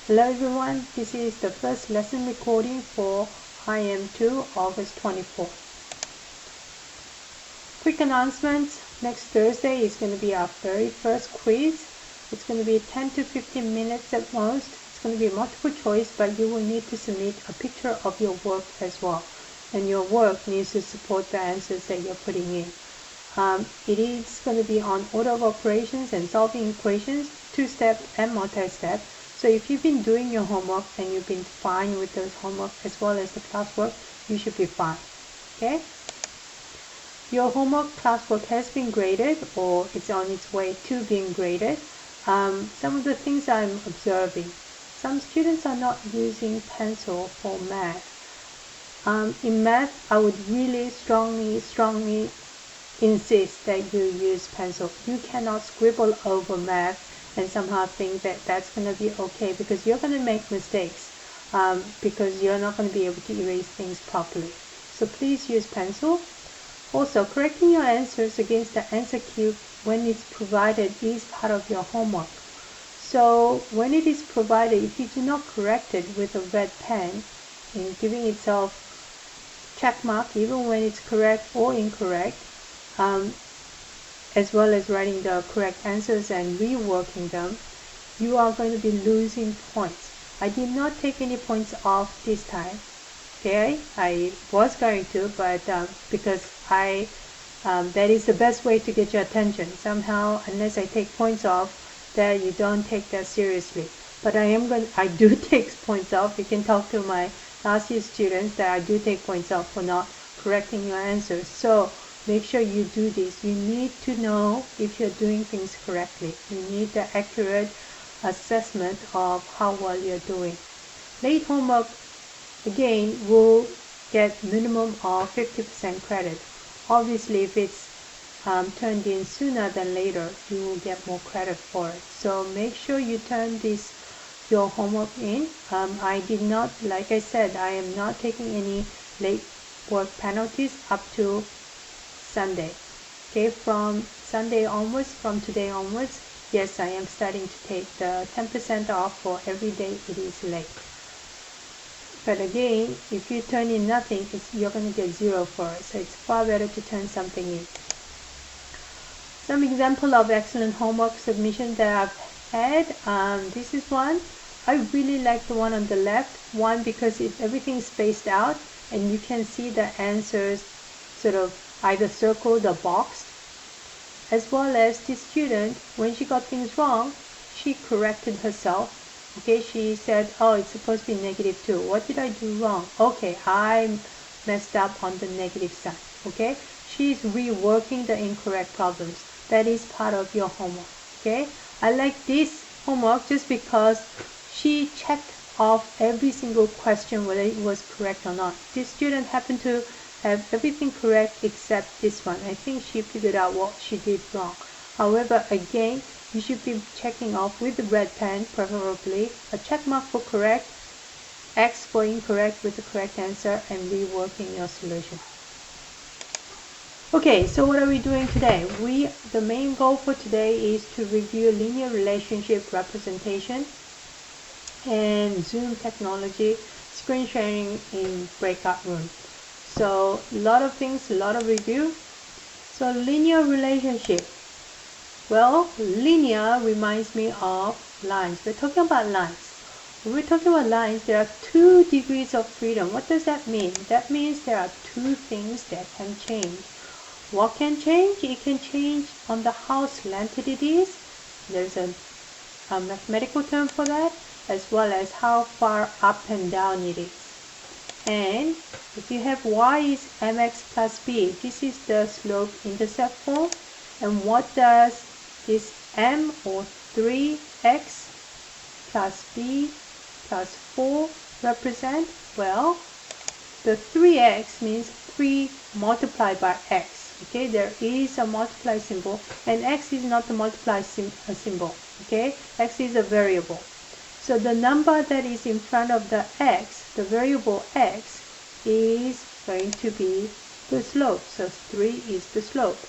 Hello everyone, this is the first lesson recording for IM2 August 24th. Quick announcements, next Thursday is going to be our very first quiz. It's going to be 10 to 15 minutes at most. It's going to be multiple choice, but you will need to submit a picture of your work as well. And your work needs to support the answers that you're putting in. It is going to be on order of operations and solving equations, two-step and multi-step. So if you've been doing your homework and you've been fine with the homework as well as the classwork, you should be fine. Okay? Your homework classwork has been graded, or it's on its way to being graded. Some of the things I'm observing. Some students are not using pencil for math. In math, I would really strongly insist that you use pencil. You cannot scribble over math and somehow think that that's going to be okay, because you're going to make mistakes because you're not going to be able to erase things properly. So please use pencil. Also, correcting your answers against the answer cube when it's provided is part of your homework. So when it is provided, if you do not correct it with a red pen and giving itself check mark even when it's correct or incorrect, as well as writing the correct answers and reworking them, you are going to be losing points. I did not take any points off this time. Okay, I was going to, but because that is the best way to get your attention. Somehow, unless I take points off, that you don't take that seriously. But I do take points off. You can talk to my last year students that I do take points off for not correcting your answers. So make sure you do this. You need to know if you're doing things correctly. You need the accurate assessment of how well you're doing. Late homework, again, will get minimum of 50% credit. Obviously, if it's turned in sooner than later, you will get more credit for it. So make sure you turn your homework in. I did not, like I said, I am not taking any late work penalties up to Sunday. Okay, from Sunday onwards, from today onwards, yes, I am starting to take the 10% off for every day it is late. But again, if you turn in nothing, you're going to get 0 for it. So it's far better to turn something in. Some example of excellent homework submission that I've had. This is one. I really like the one on the left. One, because everything's spaced out and you can see the answers sort of either circled or boxed. As well as the student, when she got things wrong, she corrected herself. Okay, she said, oh, it's supposed to be -2. What did I do wrong? Okay, I messed up on the negative side. Okay, she's reworking the incorrect problems. That is part of your homework. Okay, I like this homework just because she checked off every single question whether it was correct or not. This student happened to have everything correct except this one. I think she figured out what she did wrong. However, again, you should be checking off with the red pen, preferably a check mark for correct, X for incorrect with the correct answer, and reworking your solution. Okay, so what are we doing today? The main goal for today is to review linear relationship representation and Zoom technology, screen sharing in breakout room. So a lot of things, a lot of review. So linear relationship. Well, linear reminds me of lines. We're talking about lines. When we're talking about lines, there are 2 degrees of freedom. What does that mean? That means there are 2 things that can change. What can change? It can change on the how slanted it is. There's a mathematical term for that, as well as how far up and down it is. And if you have y is mx plus b, this is the slope-intercept form. And what does this m or 3x plus b plus 4 represent? Well, the 3x means 3 multiplied by x. Okay, there is a multiply symbol, and x is not the multiply symbol. Okay, x is a variable. So the number that is in front of the x, the variable x, is going to be the slope. So 3 is the slope.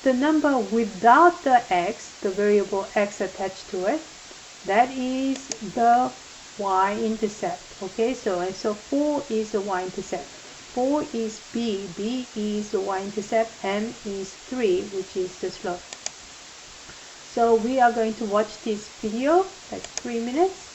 The number without the x, the variable x attached to it, that is the y-intercept. Okay, so 4 is the y-intercept. 4 is b. B is the y-intercept. M is 3, which is the slope. So we are going to watch this video, that's 3 minutes.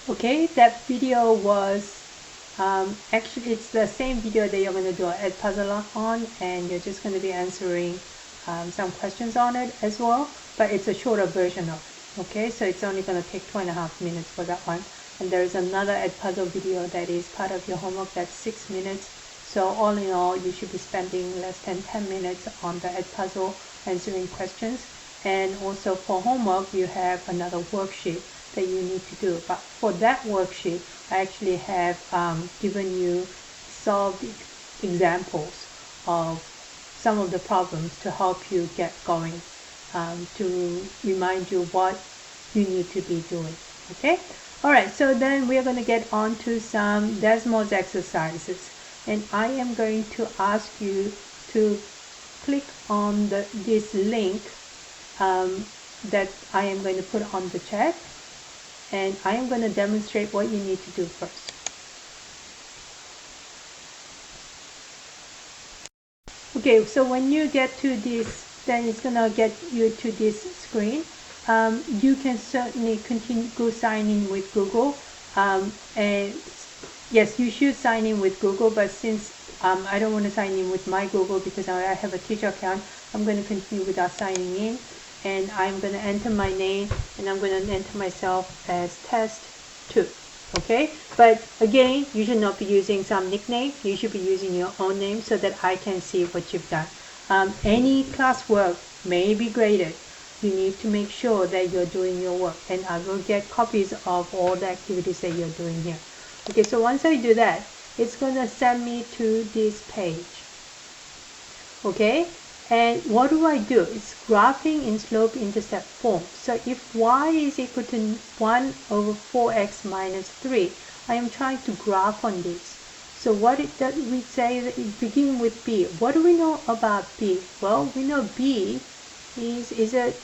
Okay, that video was actually it's the same video that you're going to do an puzzle on, and you're just going to be answering some questions on it as well, but it's a shorter version of it. Okay, so it's only going to take 2.5 minutes for that one, and there's another puzzle video that is part of your homework that's 6 minutes. So all in all, you should be spending less than 10 minutes on the puzzle answering questions. And also for homework, you have another worksheet that you need to do. But for that worksheet, I actually have given you solved examples of some of the problems to help you get going, to remind you what you need to be doing. Okay? All right, so then we are going to get on to some Desmos exercises. And I am going to ask you to click on this link that I am going to put on the chat, and I am going to demonstrate what you need to do first. Okay, so when you get to this, then it's going to get you to this screen. You can certainly go sign in with Google, and yes, you should sign in with Google, but since I don't want to sign in with my Google because I have a teacher account, I'm going to continue without signing in, and I'm going to enter my name, and I'm going to enter myself as test 2. Okay, but again, you should not be using some nickname. You should be using your own name so that I can see what you've done. Any classwork may be graded. You need to make sure that you're doing your work, and I will get copies of all the activities that you're doing here. Okay, so once I do that, it's gonna send me to this page. Okay, and what do? It's graphing in slope intercept form. So if y is equal to 1 over 4x minus 3, I am trying to graph on this. So what does we say that it begin with b? What do we know about b? Well, we know b is it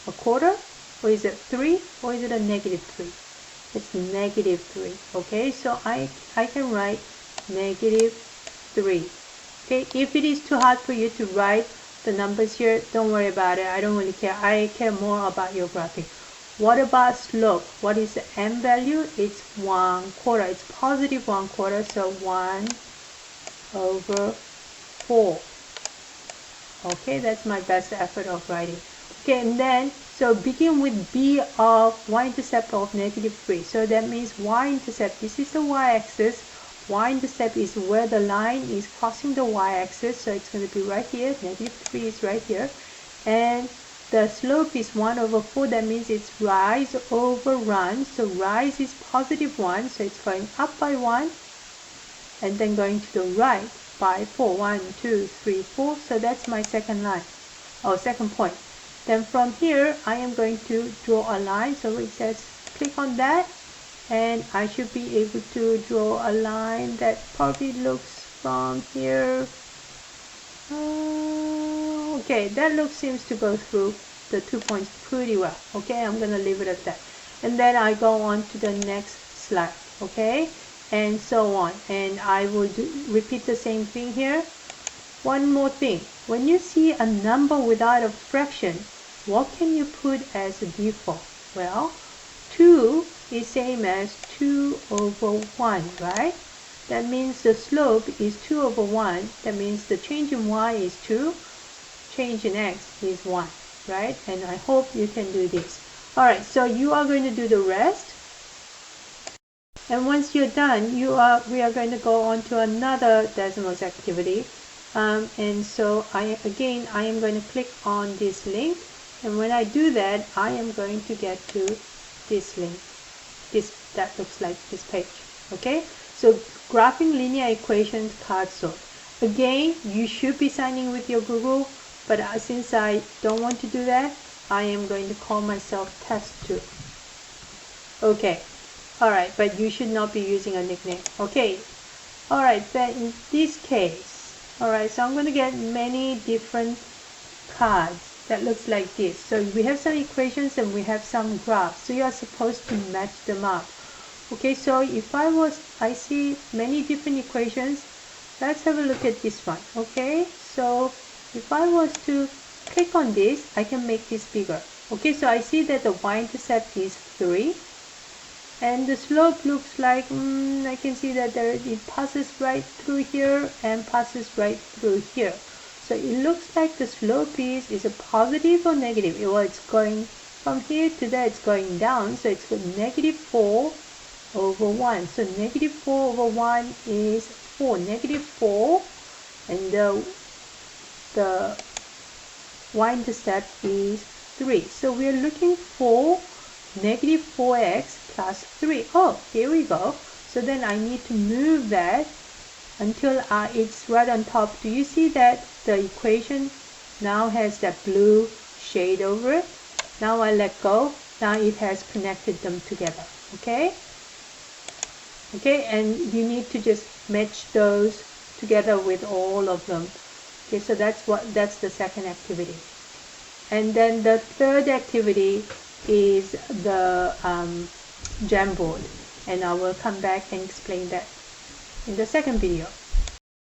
a quarter, or is it 3, or is it a negative 3? It's negative 3. Okay, so I can write negative 3. Okay, if it is too hard for you to write the numbers here, don't worry about it. I don't really care. I care more about your graphing. What about slope? What is the m value? It's 1/4. It's positive 1/4, so 1 over 4. Okay, that's my best effort of writing. Okay, and then, so begin with b of y-intercept of negative 3. So that means y-intercept, this is the y-axis. Y-intercept is where the line is crossing the y-axis, so it's going to be right here. Negative 3 is right here, and the slope is 1 over 4. That means it's rise over run. So rise is positive 1, so it's going up by 1, and then going to the right by 4. 1, 2, 3, 4. So that's my second line, or second point. Then from here, I am going to draw a line. So it says click on that, and I should be able to draw a line that probably looks from here. Okay, that seems to go through the 2 points pretty well. Okay, I'm gonna leave it at that, and then I go on to the next slide. Okay, and so on, and I will repeat the same thing here. One more thing, when you see a number without a fraction, what can you put as a default? Well, 2 is same as 2 over 1, right? That means the slope is 2 over 1. That means the change in y is 2, change in x is 1, right? And I hope you can do this. Alright, so you are going to do the rest. And once you're done, we are going to go on to another decimals activity. And so I am going to click on this link. And when I do that, I am going to get to this link. That looks like this page. Okay, so graphing linear equations card sort. Again, you should be signing with your Google, but since I don't want to do that, I am going to call myself test2. Okay, all right, but you should not be using a nickname. Okay, all right, then in this case, all right, so I'm going to get many different cards that looks like this. So we have some equations and we have some graphs, so you are supposed to match them up. Okay, so if I see many different equations. Let's have a look at this one. Okay, so if I was to click on this, I can make this bigger. Okay, so I see that the y-intercept is 3, and the slope looks like I can see that it passes right through here and passes right through here. So it looks like the slope is a positive or negative. Well, it's going from here to there, it's going down, so it's negative 4 over 1. So negative 4 over 1 is 4. Negative 4, and the y-intercept is 3. So we are looking for negative 4x plus 3. Oh, here we go. So then I need to move that until it's right on top. Do you see that the equation now has that blue shade over it? Now I let go. Now it has connected them together. Okay? Okay, and you need to just match those together with all of them. Okay, so that's the second activity. And then the third activity is the Jamboard, and I will come back and explain that in the second video.